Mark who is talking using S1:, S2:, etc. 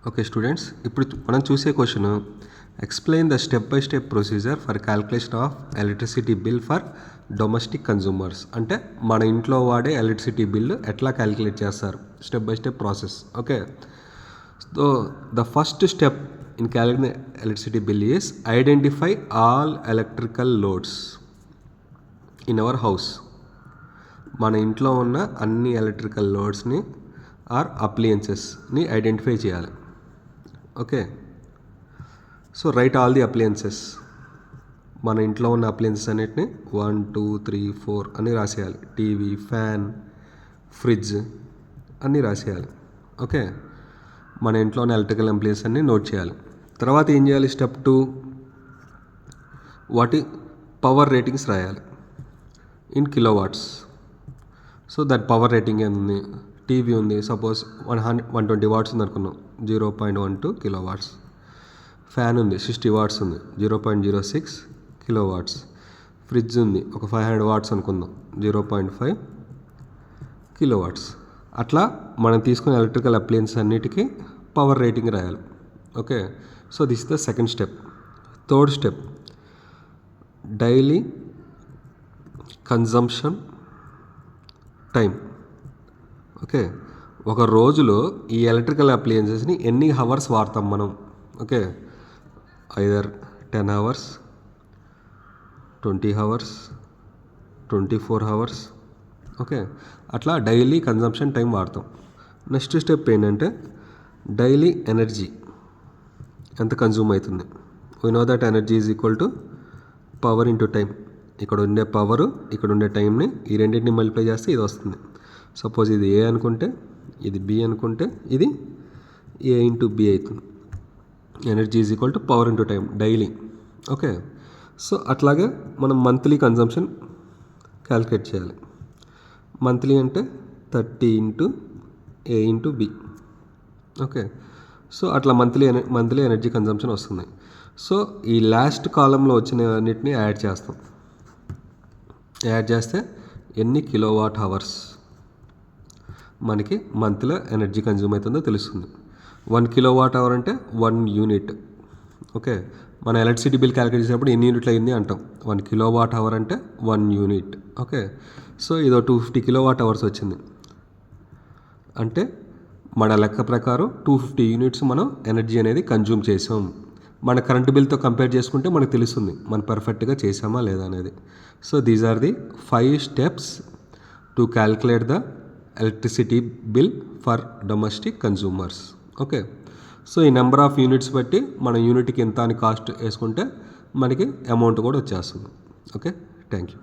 S1: Okay students, ఇప్పుడు మనం చూసే question explain the step by step procedure for calculation of electricity bill for domestic consumers. అంటే మన ఇంట్లో వాడే ఎలక్ట్రిసిటీ బిల్లు ఎట్లా క్యాల్కులేట్ చేస్తారు, step by step process. Okay, so the first step in calculating electricity bill is identify all electrical loads in our house. మన ఇంట్లో ఉన్న అన్ని ఎలక్ట్రికల్ లోడ్స్ని ఆర్ అప్లయన్సెస్ని ఐడెంటిఫై చేయాలి. Okay, so right all the appliances. మన ఇంట్లో ఉన్న appliances అన్నిటిని 1 2 3 4 అని రాసేయాలి. టీవీ, ఫ్యాన్, ఫ్రిడ్జ్ అన్నీ రాసేయాలి. ఓకే, మన ఇంట్లో ఉన్న ఎలక్ట్రికల్ అప్లయన్సెస్ అన్ని నోట్ చేయాలి. తర్వాత ఏం చేయాలి? స్టెప్ 2, వాటి పవర్ రేటింగ్స్ రాయాలి in kilowatts. So that power rating ఉంది. టీవీ ఉంది, సపోజ్ 120 వాట్స్ ఉంది అనుకున్నాం, 0.12 కిలో వాట్స్. ఫ్యాన్ ఉంది 60 వాట్స్ ఉంది, 0.06 కిలో వాట్స్. ఫ్రిడ్జ్ ఉంది ఒక 500 వాట్స్ అనుకుందాం, 0.5 కిలో వాట్స్. అట్లా మనం తీసుకునే ఎలక్ట్రికల్ అప్లయన్స్ అన్నిటికీ పవర్ రేటింగ్ రాయాలి. Okay, so this is the second step. Third step, daily consumption time. Okay, ఒక రోజులో ఈ ఎలక్ట్రికల్ అప్లయన్సెస్ని ఎన్ని హవర్స్ వాడతాం మనం. Okay, either 10 hours, 20 hours, 24 hours. Okay, అట్లా డైలీ కన్జంప్షన్ టైం వాడతాం. నెక్స్ట్ స్టెప్ ఏంటంటే డైలీ ఎనర్జీ ఎంత కన్జ్యూమ్ అవుతుంది. We know that energy is equal to power into time. ఇక్కడ ఉండే పవరు, ఇక్కడ ఉండే టైంని, ఈ రెండింటిని మల్టిప్లై చేస్తే ఇది వస్తుంది. సపోజ్ ఇది ఏ అనుకుంటే, ఇది బి అనుకుంటే, ఇది ఏ ఇంటూ బి అవుతుంది. Energy is equal to power into time daily. Okay, so అట్లాగే మనం మంత్లీ కన్జంప్షన్ క్యాల్కులేట్ చేయాలి. మంత్లీ అంటే 30 ఇంటూ ఏ ఇంటూ బి. ఓకే, సో అట్లా మంత్లీ ఎనర్జీ కన్జంప్షన్ వస్తుంది. సో ఈ లాస్ట్ కాలంలో వచ్చిన అన్నిటిని యాడ్ చేస్తాం. యాడ్ చేస్తే ఎన్ని కిలోవాట్ అవర్స్ మనకి మంత్లో ఎనర్జీ కన్జ్యూమ్ అవుతుందో తెలుస్తుంది. 1 కిలోవాట్ అవర్ అంటే 1 యూనిట్. ఓకే, మన ఎలక్ట్రిసిటీ బిల్ క్యాలిక్యులేట్ చేసినప్పుడు ఎన్ని యూనిట్లు అయింది అంటాం. 1 కిలోవాట్ అవర్ అంటే 1 యూనిట్. ఓకే, సో ఇదో 250 కిలోవాట్ అవర్స్ వచ్చింది. అంటే మన లెక్క ప్రకారం 250 యూనిట్స్ మనం ఎనర్జీ అనేది కన్జ్యూమ్ చేసాం. మన కరెంట్ బిల్తో కంపేర్ చేసుకుంటే మనకు తెలుస్తుంది మనం పర్ఫెక్ట్గా చేసామా లేదా అనేది. So these are the 5 steps to calculate the electricity bill for domestic consumers. Okay, so ఈ నెంబర్ ఆఫ్ యూనిట్స్ బట్టి మన యూనిట్కి ఎంత అని కాస్ట్ వేసుకుంటే మనకి అమౌంట్ కూడా వచ్చేస్తుంది. Okay, thank you.